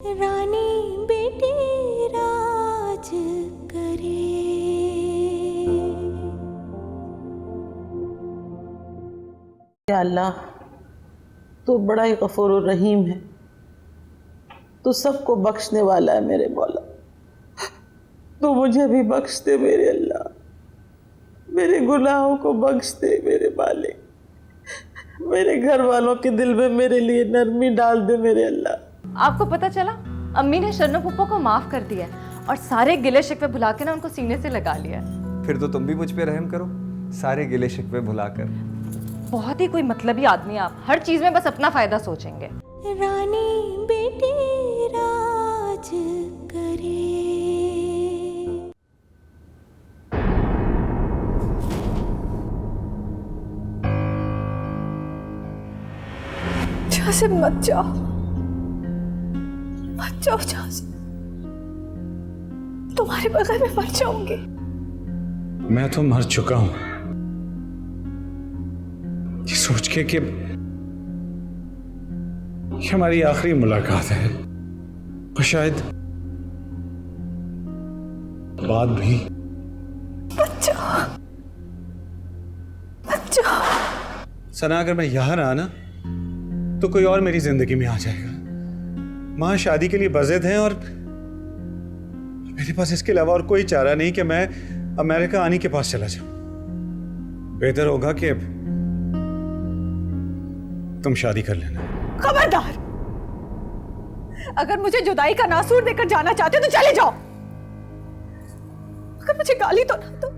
रानी बेटी राज करे। या अल्लाह, तू बड़ा ही गफूर और रहीम है, तू सबको बख्शने वाला है मेरे मौला। तू मुझे भी बख्श दे मेरे अल्लाह, मेरे गुनाहों को बख्श दे मेरे मालिक, मेरे घर वालों के दिल में मेरे लिए नरमी डाल दे मेरे अल्लाह। आपको पता चला अम्मी ने शन्नू पुप्पो को माफ कर दिया है और सारे गिले शिकवे भुला के ना उनको सीने से लगा लिया है। फिर तो तुम भी मुझ पे रहम करो, सारे गिले शिकवे भुलाकर। बहुत ही कोई मतलबी आदमी आप, हर चीज में बस अपना फायदा सोचेंगे। रानी बेटी राज करे। जहाँ से मत जाओ, मत जाओ जहाँ से, तुम्हारे बगल में मर जाऊंगी। मैं तो मर चुका हूं, ये सोच के कि हमारी आखिरी मुलाकात है और शायद बाद भी। मत जाओ, मत जाओ। सना, अगर मैं यहां रहा ना तो कोई और मेरी जिंदगी में आ जाएगा। मां शादी के लिए बज़िद हैं और मेरे पास इसके अलावा और कोई चारा नहीं कि मैं अमेरिका आनी के पास चला जाऊं। बेहतर होगा कि तुम शादी कर लेना। खबरदार, अगर मुझे जुदाई का नासूर देकर जाना चाहते हो तो चले जाओ, अगर मुझे गाली तो ना दो।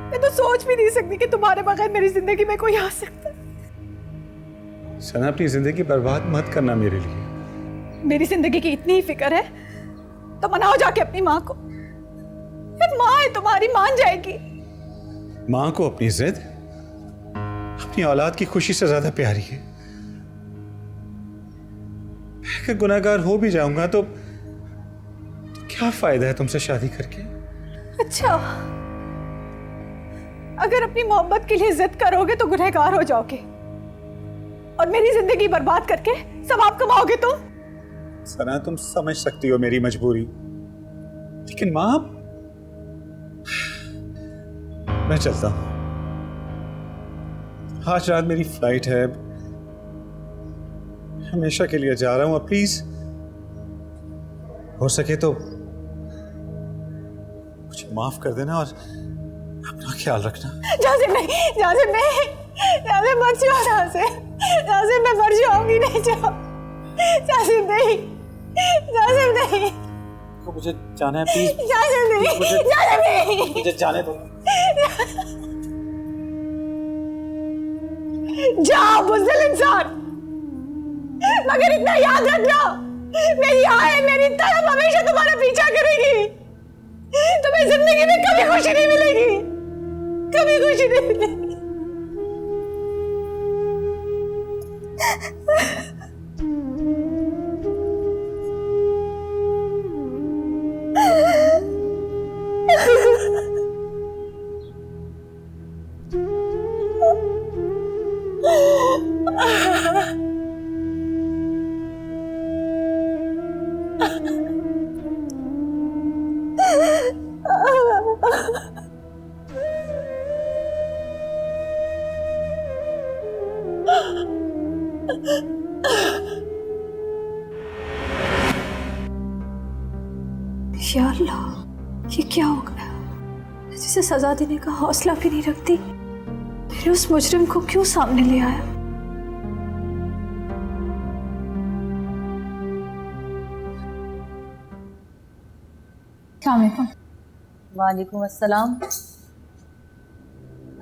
मैं तो सोच भी नहीं सकती कि तुम्हारे बगैर मेरी जिंदगी में कोई आ सकता है। सना, अपनी जिंदगी बर्बाद मत करना मेरे लिए। मेरी जिंदगी की इतनी ही फिक्र है तो मनाओ जाके अपनी माँ को। माँ है तुम्हारी, मान जाएगी। मां को अपनी जिद अपनी औलाद की खुशी से ज्यादा प्यारी है। अगर गुनाहगार हो भी जाऊंगा तो क्या फायदा है तुमसे शादी करके। अच्छा, अगर अपनी मोहब्बत के लिए जिद करोगे तो गुनहगार हो जाओगे और मेरी जिंदगी बर्बाद करके सवाब कमाओगे तुम। सना, तुम समझ सकती हो मेरी मजबूरी, लेकिन मां, मैं चलता हूं। आज रात मेरी फ्लाइट है, हमेशा के लिए जा रहा हूं। अब प्लीज हो सके तो मुझे माफ कर देना और अपना ख्याल रखना। जासिम नहीं, जासिम नहीं, जासिम मत जाओ। जासिम मैं मर जाऊंगी, नहीं जाओ। जासिम नहीं, जासिम नहीं, मुझे जाना है प्लीज। जासिम नहीं, जासिम नहीं, मुझे जाने दो। जाओ बुज़दिल इंसान, मगर इतना याद रखना, मेरी आए, मेरी तड़प हमेशा तुम्हारा पीछा करेगी। तुम्हें जिंदगी में कभी खुशी नहीं मिलेगी, कभी खुशी नहीं मिलेगी। या अल्लाह, ये क्या हो गया? जिसे सजा देने का हौसला भी नहीं रखती, फिर उस मुजरिम को क्यों सामने ले आया? वालेकुम अस्सलाम।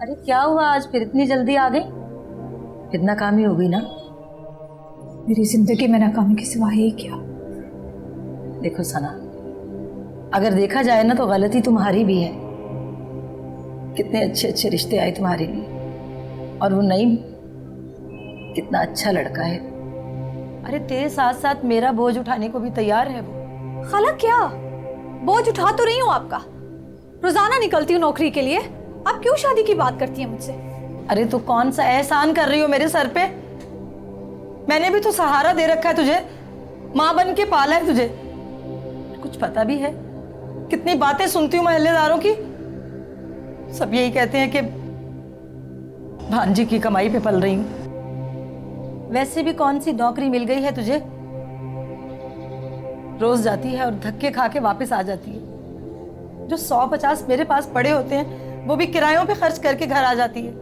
अरे क्या हुआ, आज फिर इतनी जल्दी आ गई? फिर नाकामी हो गई ना? मेरी जिंदगी में नाकामी के सिवा ही क्या? देखो सना, अगर देखा जाए ना तो गलती तुम्हारी भी है। कितने अच्छे अच्छे रिश्ते आए तुम्हारे लिए, और वो नईम कितना अच्छा लड़का है। अरे तेरे साथ साथ मेरा बोझ उठाने को भी तैयार है वो। खाला, क्या बोझ उठा तो रही हूँ आपका, रोजाना निकलती हूँ नौकरी के लिए, आप क्यों शादी की बात करती हैं मुझसे? अरे तू कौन सा एहसान कर रही हो मेरे सर पे? मैंने भी तो सहारा दे रखा है तुझे, माँ बन के पाला है तुझे, कुछ पता भी है? कितनी बातें सुनती हूँ मोहल्लेदारों की, सब यही कहते हैं कि भांजी की कमाई पे पल रही हूं। वैसे भी कौन सी नौकरी मिल गई है तुझे? रोज जाती है और धक्के खा के वापस आ जाती है। जो 100-50 मेरे पास पड़े होते हैं वो भी किरायों पे खर्च करके घर आ जाती है।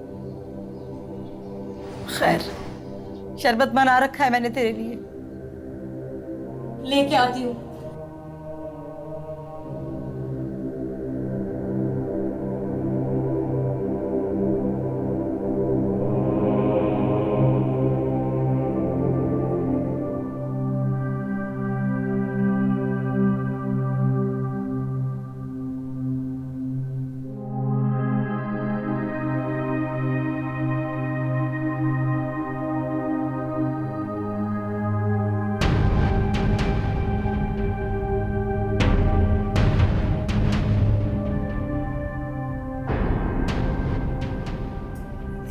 खैर, शरबत बना रखा है मैंने तेरे लिए, लेके आती हूँ।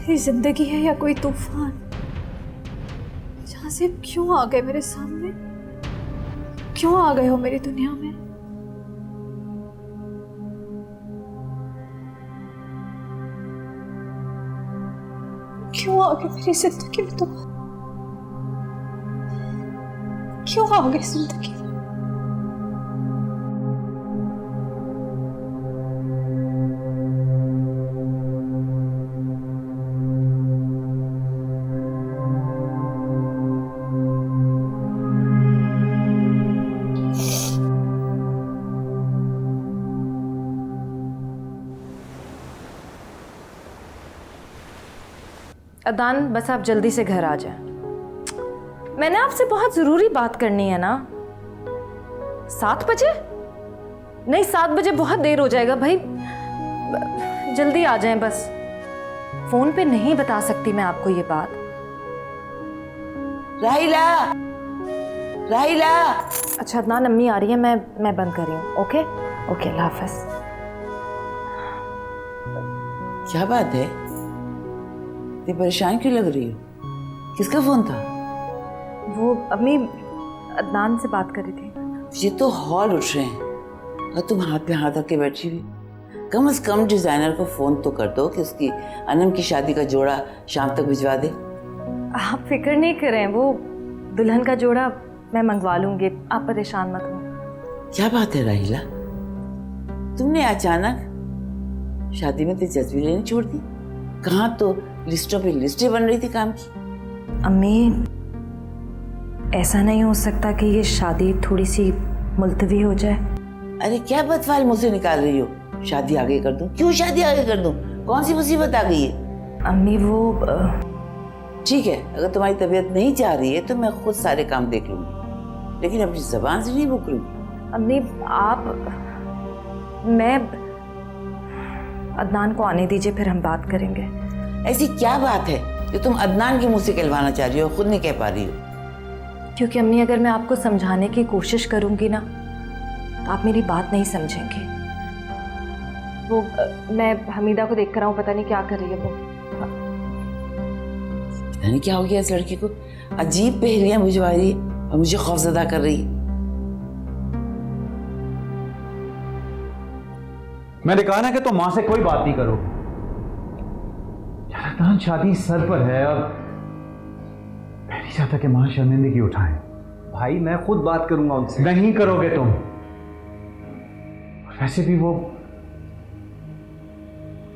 मेरी जिंदगी है या कोई तूफान? जहां से क्यों आ गए मेरे सामने? क्यों आ गए हो मेरी दुनिया में? क्यों आ गए मेरी जिंदगी में तुम? क्यों आ गए जिंदगी में? अदान, बस आप जल्दी से घर आ जाएं। मैंने आपसे बहुत ज़रूरी बात करनी है ना। 7 बजे? नहीं, 7 बजे बहुत देर हो जाएगा भाई। जल्दी आ जाएं बस। फ़ोन पे नहीं बता सकती मैं आपको ये बात। राहिला, राहिला। अच्छा अदनान, अम्मी आ रही है, मैं बंद कर रही हूँ। ओके ओके, अल्लाह हाफ़िज़। क्या बात है? ये परेशान क्यों लग रही हो? किसका फोन था? वो अम्मी अदनान से बात कर रही थी। ये तो हॉल उठ रहे हैं और तुम हाथ पे हाथ रख के बैठी हुई। कम से कम डिजाइनर को फोन तो कर दो कि उसकी अनम की शादी का जोड़ा शाम तक भिजवा दे। आप फिक्र नहीं करें, वो दुल्हन का जोड़ा मैं मंगवा लूंगी, आप परेशान मत हो। क्या बात है राहिला, तुमने अचानक शादी में दिलचस्पी लेनी छोड़ दी? कहाँ तो लिस्टों पे लिस्टें बन रही थी काम की। अम्मी, ऐसा नहीं हो सकता कि ये शादी थोड़ी सी मुलतवी हो जाए? अरे क्या बदफाल मुंह से निकाल रही हो? शादी आगे कर दूं? क्यों शादी आगे कर दूं? कौन सी मुसीबत आ गई है? अम्मी वो ठीक है, अगर तुम्हारी तबीयत नहीं चाह रही है तो मैं खुद सारे काम देख लूंगी, लेकिन अपनी जबान से नहीं मुकरूंगी। अम्मी मैं अदनान को आने दीजिए, फिर हम बात करेंगे। ऐसी क्या बात है जो तुम अदनान के मुंह से कहलवाना चाह रही हो, खुद नहीं कह पा रही हो? क्योंकि अम्मी, अगर मैं आपको समझाने की कोशिश करूंगी ना तो आप मेरी बात नहीं समझेंगे। वो मैं हमीदा को देख कर आऊँ, पता नहीं क्या कर रही है वो। पता नहीं क्या हो गया इस लड़की को, अजीब पहेलियां बुझवा रही है और मुझे खौफजदा कर रही है। मैंने कहा ना कि तुम मां से कोई बात नहीं करो। यार शादी सर पर है और मैं नहीं चाहता कि मां शर्मिंदगी उठाए। भाई मैं खुद बात करूंगा उनसे। नहीं करोगे तुम। वैसे भी वो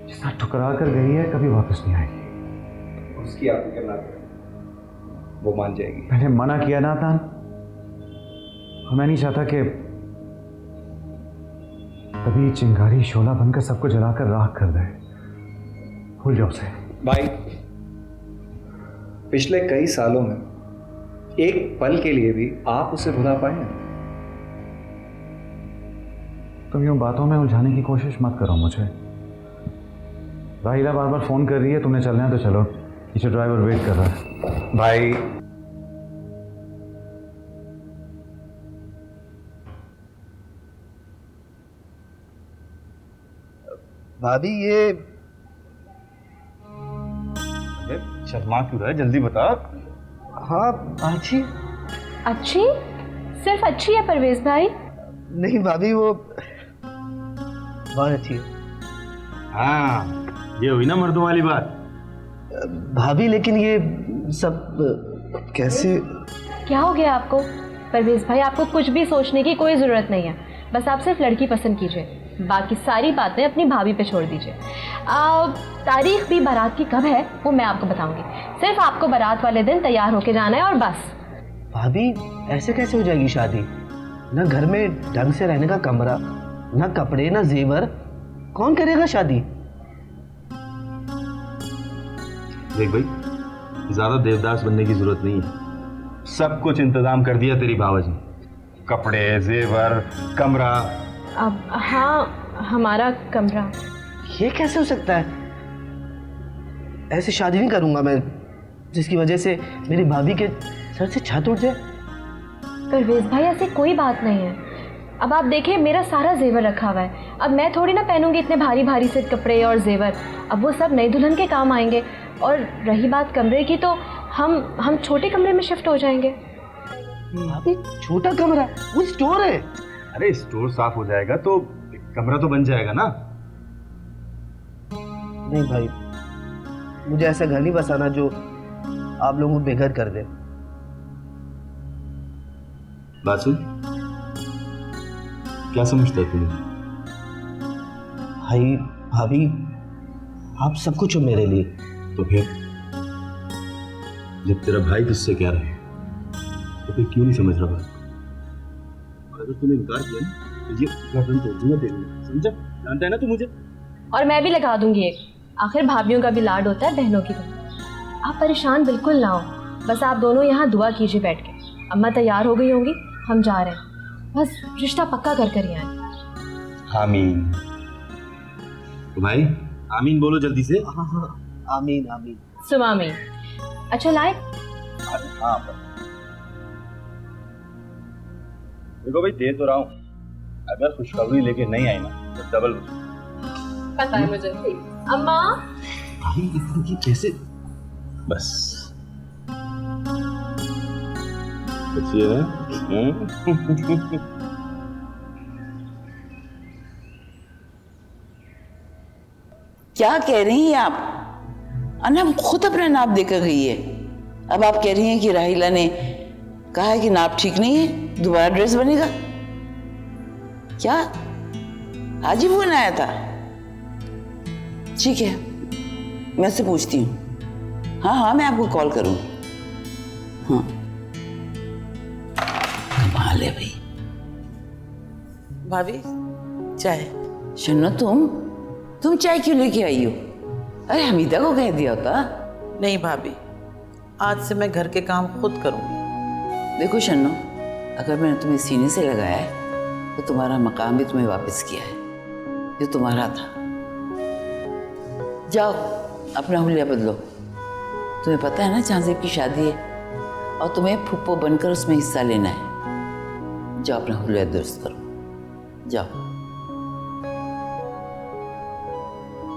जितना ठुकरा कर गई है कभी वापस नहीं आएगी। उसकी आप फिक्र ना करें, वो मान जाएगी। मैंने मना किया ना तान, और मैं नहीं चाहता कि कभी चिंगारी शोला बनकर सबको जलाकर राख कर दे। भूल जाओ उसे। भाई, पिछले कई सालों में एक पल के लिए भी आप उसे भुला पाए हैं? तुम यूं बातों में उलझाने की कोशिश मत करो मुझे। राहिला बार बार फोन कर रही है, तुमने चलना है तो चलो, पीछे ड्राइवर वेट कर रहा है। भाई भाभी, ये शर्मा क्यों रहा है? जल्दी बता। हाँ अच्छी। अच्छी? सिर्फ अच्छी है परवेज भाई। नहीं भाभी, वो बहुत अच्छी है। हाँ, ये हुई ना मर्दों वाली बात। भाभी लेकिन ये सब कैसे? क्या हो गया आपको परवेज भाई? आपको कुछ भी सोचने की कोई ज़रूरत नहीं है, बस आप सिर्फ लड़की पसंद कीजिए, बाकी सारी बातें अपनी भाभी पे छोड़ दीजिए। तारीख भी बारात की कब है वो मैं आपको बताऊंगी, सिर्फ आपको बारात वाले दिन तैयार होके जाना है और बस। भाभी ऐसे कैसे हो जाएगी शादी? ना घर में ढंग से रहने का कमरा, ना कपड़े, ना जेवर, कौन करेगा शादी? देख भाई, ज्यादा देवदास बनने की जरूरत नहीं है, सब कुछ इंतजाम कर दिया तेरी भावज ने, कपड़े, जेवर, कमरा। अब हाँ, हमारा कमरा। ये कैसे हो सकता है? ऐसे शादी नहीं करूंगा मैं जिसकी वजह से मेरी भाभी के सर से छत उठ जाए। परवेज भाई ऐसी कोई बात नहीं है। अब आप देखिए, मेरा सारा जेवर रखा हुआ है, अब मैं थोड़ी ना पहनूंगी इतने भारी भारी से कपड़े और जेवर, अब वो सब नई दुल्हन के काम आएंगे। और रही बात कमरे की, तो हम छोटे कमरे में शिफ्ट हो जाएंगे। भाभी छोटा कमरा? वो स्टोर है। अरे स्टोर साफ हो जाएगा तो कमरा तो बन जाएगा ना। नहीं भाई, मुझे ऐसा घर नहीं बसाना जो आप लोगों को बेघर कर दे। बात सुन, क्या समझता है तुम? भाई भाभी आप सब कुछ हो मेरे लिए। तो फिर जब तेरा भाई तुझसे कह रहा है तो फिर क्यों नहीं समझ रहा बात? और अगर तूने इनकार किया ना तो ये गर्दन तोड़ दूंगा तेरी, समझा? जानता है ना तू मुझे। और मैं भी लगा दूंगी एक, आखिर भाभीियों का भी लाड होता है बहनों की तरह। आप परेशान बिल्कुल ना हो, बस आप दोनों यहाँ दुआ कीजिए बैठ के। अम्मा तैयार हो गई होंगी, हम जा रहे हैं, बस रिश्ता पक्का कर कर ही आए। आमीन। तो भाई आमीन बोलो जल्दी से। हाँ हाँ, आमीन आमीन। सुमामी। अच्छा लाए? हाँ देखो भाई, दे तो रहा हूँ, अगर खुशखबरी लेके नहीं आई ना तो डबल। पता है मुझे। अम्मा भाई इतनी कैसे? बस अच्छी है। क्या कह रही हैं आप? अनम खुद अपना नाप देकर गई है, अब आप कह रही हैं कि राहिला ने कहा है कि नाप ठीक नहीं है, दोबारा ड्रेस बनेगा? क्या आज ही फोन आया था? ठीक है, मैं उससे पूछती हूँ। हाँ हाँ, मैं आपको कॉल करूँगी। हाँ, कमाल है भाई। भाभी चाय। सुनो, तुम चाय क्यों लेके आई हो? अरे हमीदा को कह दिया होता। नहीं भाभी, आज से मैं घर के काम खुद करूंगी। देखो शन्नो, अगर मैंने तुम्हें सीने से लगाया है तो तुम्हारा मकाम भी तुम्हें वापस किया है, जो तुम्हारा था। जाओ अपना हुलिया बदलो। तुम्हें पता है ना चांजेब की शादी है और तुम्हें फुप्पो बनकर उसमें हिस्सा लेना है। जाओ अपना हुलिया दुरुस्त करो, जाओ।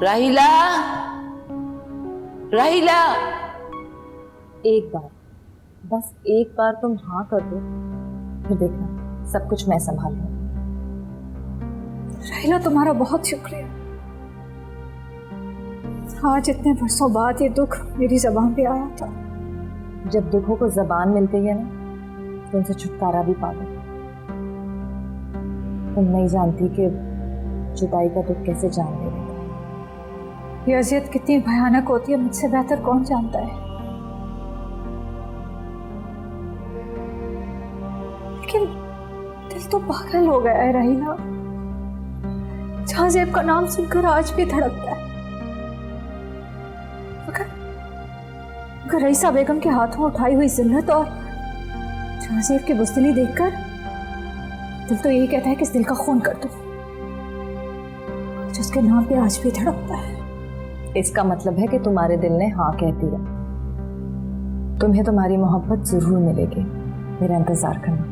राहिला, राहिला, एक बार, बस एक बार तुम हाँ कर दो, फिर देखना सब कुछ मैं संभाल लूंगी। राहिला, तुम्हारा बहुत शुक्रिया। आज इतने वर्षों बाद ये दुख मेरी जुबान पे आया था। जब दुखों को जबान मिलती है ना तो उनसे छुटकारा भी पा लो। तुम नहीं जानती कि जुदाई का दुख कैसे जान लेगा। ये अजियत कितनी भयानक होती है, मुझसे बेहतर कौन जानता है। लेकिन दिल तो पागल हो गया है राहिला। चांजेब का नाम सुनकर आज भी धड़कता है। अगर रईसा बेगम के हाथों उठाई हुई जिन्नत और चांजेब की बुज़दिली देखकर दिल तो यही कहता है कि इस दिल का खून कर दो, जिसके नाम पे आज भी धड़कता है। इसका मतलब है कि तुम्हारे दिल ने हाँ कह दिया। तुम्हें तुम्हारी मोहब्बत जरूर मिलेगी, मेरा इंतजार करना।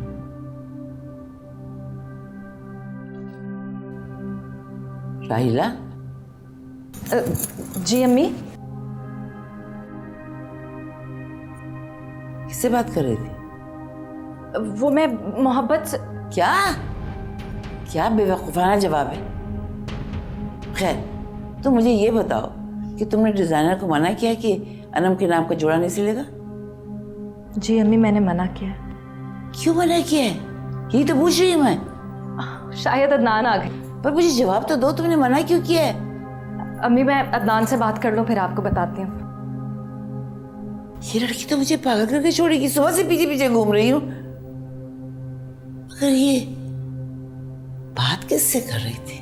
राहिला। जी अम्मी। किससे बात कर रही थी? वो मैं मोहब्बत से। क्या क्या बेवकूफ़ाना जवाब है। खैर तो मुझे ये बताओ कि तुमने डिज़ाइनर को मना किया कि अनम के नाम का जोड़ा नहीं सिलेगा? जी अम्मी, मैंने मना किया। क्यों मना किया है, यही तो पूछ रही हूँ मैं। शायद अदनान आ गई। पर मुझे जवाब तो दो, तुमने मना क्यों किया है? अम्मी मैं अदनान से बात कर लूं फिर आपको बताती हूँ। ये लड़की तो मुझे पागल करके छोड़ेगी, सुबह से पीछे पीछे घूम रही हूँ। मगर ये बात किससे कर रही थी?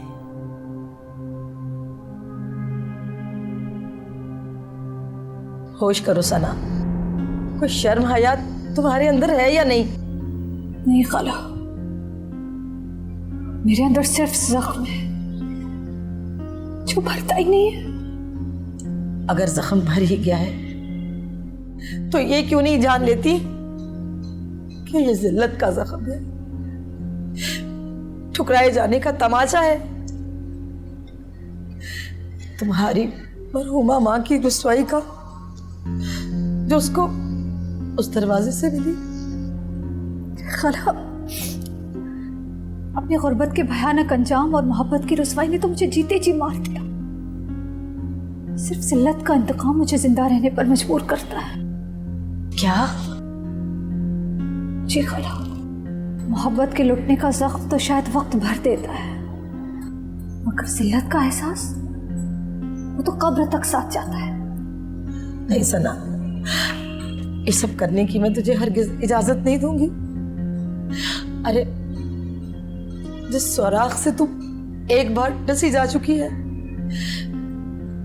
होश करो सना, कोई शर्म हया तुम्हारे अंदर है या नहीं? नहीं खाला, मेरे अंदर सिर्फ जख्म है जो भरता ही नहीं है। अगर जख्म भर ही गया है तो ये क्यों नहीं जान लेती कि ये जिल्लत का जख्म है, ठुकराए जाने का तमाचा है, तुम्हारी मरहुमा माँ की रुसवाई का जो उसको उस दरवाजे से मिली। खाला, अपनी गुर्बत के भयानक अंजाम और मोहब्बत की रुसवाई ने तो मुझे जीते जी मार दिया। सिर्फ जिल्लत का इंतकाम मुझे जिंदा रहने पर मजबूर करता है। क्या? जी खाला, मोहब्बत के लुटने का जख्म तो शायद वक्त भर देता है, मगर जिल्लत का एहसास वो तो कब्र तक साथ जाता है। नहीं सना, ये सब करने की मैं तुझे हरगिज इजाजत नहीं दूंगी। अरे जिस सुराख से तुम एक बार डसी जा चुकी है,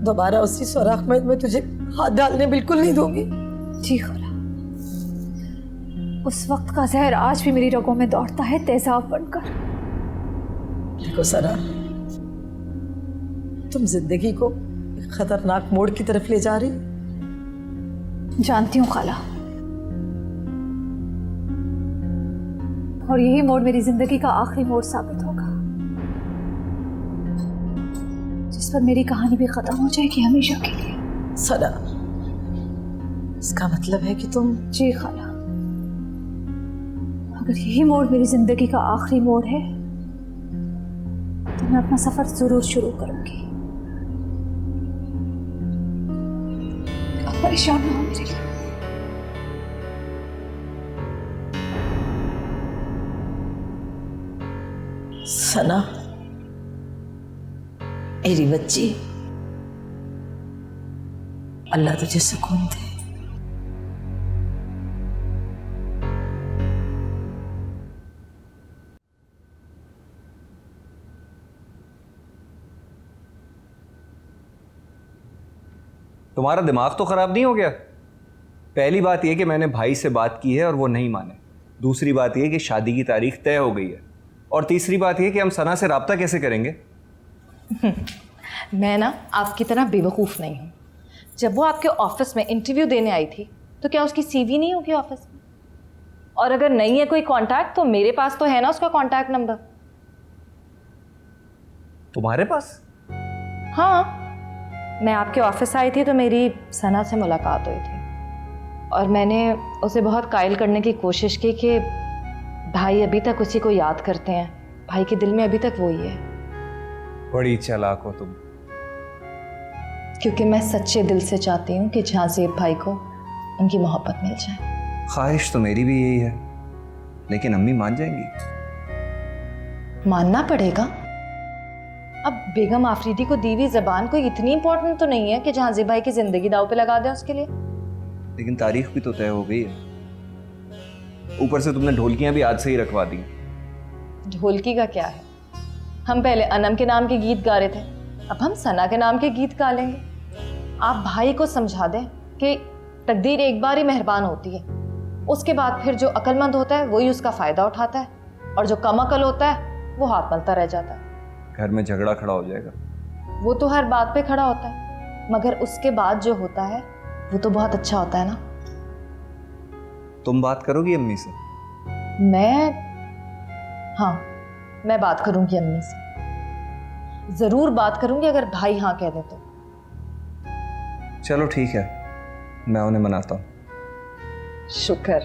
दोबारा उसी सुराख में मैं तुझे हाथ डालने बिल्कुल नहीं दूंगी। जी खाला, उस वक्त का जहर आज भी मेरी रगों में दौड़ता है तेजाब बनकर। देखो सना, तुम जिंदगी को एक खतरनाक मोड़ की तरफ ले जा रही। जानती हूँ खाला, और यही मोड़ मेरी जिंदगी का आखिरी मोड़ साबित होगा, जिस पर मेरी कहानी भी खत्म हो जाएगी हमेशा के लिए। सना, इसका मतलब है कि तुम। जी खाला, अगर यही मोड़ मेरी जिंदगी का आखिरी मोड़ है तो मैं अपना सफर जरूर शुरू करूंगी। आप परेशान ना हो मेरे लिए। सना मेरी बच्ची, अल्लाह तुझे सुकून दे। तुम्हारा दिमाग तो खराब नहीं हो गया? पहली बात यह कि मैंने भाई से बात की है और वो नहीं माने। दूसरी बात यह कि शादी की तारीख तय हो गई है। और तीसरी बात यह कि हम सना से राब्ता कैसे करेंगे? मैं ना आपकी तरह बेवकूफ़ नहीं हूँ। जब वो आपके ऑफिस में इंटरव्यू देने आई थी तो क्या उसकी सीवी नहीं होगी ऑफिस में? और अगर नहीं है कोई कांटेक्ट तो मेरे पास तो है ना उसका कांटेक्ट नंबर। तुम्हारे पास? हाँ, मैं आपके ऑफिस आई थी तो मेरी सना से मुलाकात हुई थी और मैंने उसे बहुत कायल करने की कोशिश की कि भाई अभी तक उसी को याद करते हैं, भाई के दिल में अभी तक वही है। बड़ी चालाक हो तुम। क्योंकि मैं सच्चे दिल से चाहती हूँ कि झांसेब भाई को उनकी मोहब्बत मिल जाए। ख्वाहिश तो मेरी भी यही है, लेकिन अम्मी मान जाएंगी? मानना पड़ेगा। अब बेगम आफरीदी को दी हुई जबान कोई इतनी इंपॉर्टेंट तो नहीं है कि झांसेब भाई की जिंदगी दाव पे लगा दें उसके लिए। लेकिन तारीख भी तो तय हो गई है। ऊपर से तुमने ढोलकियां भी आज से ही रखवा दी। ढोलकी का क्या है? हम पहले अनम के नाम के गीत गा रहे थे, अब हम सना के नाम के गीत गा लेंगे। आप भाई को समझा दें कि तकदीर एक बार ही मेहरबान होती है, उसके बाद फिर जो अक्लमंद होता है वही उसका फायदा उठाता है और जो कम अकल होता है वो हाथ मलता रह जाता है। घर में झगड़ा खड़ा हो जाएगा। वो तो हर बात पे खड़ा होता है, मगर उसके बाद जो होता है वो तो बहुत अच्छा होता है ना। तुम बात करोगी अम्मी से? हाँ, मैं बात करूंगी अम्मी से, जरूर बात करूंगी अगर भाई हाँ कह दे तो। चलो ठीक है, मैं उन्हें मनाता हूँ। शुक्र।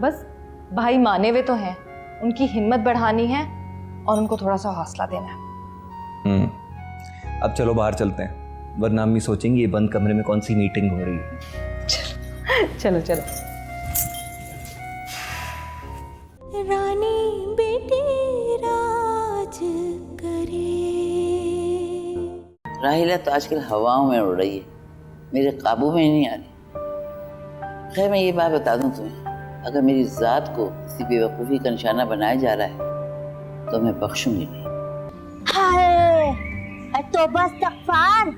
बस भाई माने हुए तो हैं, उनकी हिम्मत बढ़ानी है और उनको थोड़ा सा हौसला देना है। अब चलो बाहर चलते हैं, वरना अम्मी सोचेंगी ये बंद कमरे में कौन सी मीटिंग हो रही है। चलो चलो। रानी बेटी राज करे। राहिला तो आजकल हवाओं में उड़ रही है, मेरे काबू में ही नहीं आ रही। खैर मैं ये बात बता दूं तुम्हें, अगर मेरी जात को किसी बेवकूफ़ी का निशाना बनाया जा रहा है तो मैं बख्शूंगी नहीं। हाय तो बस इस्तग़फ़ार,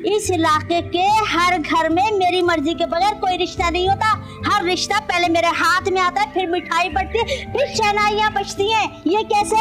इस इलाके के हर घर में मेरी मर्जी के बगैर कोई रिश्ता नहीं होता। हर रिश्ता पहले मेरे हाथ में आता है, फिर मिठाई बटती है, फिर शहनाइयाँ बजती हैं। ये कैसे?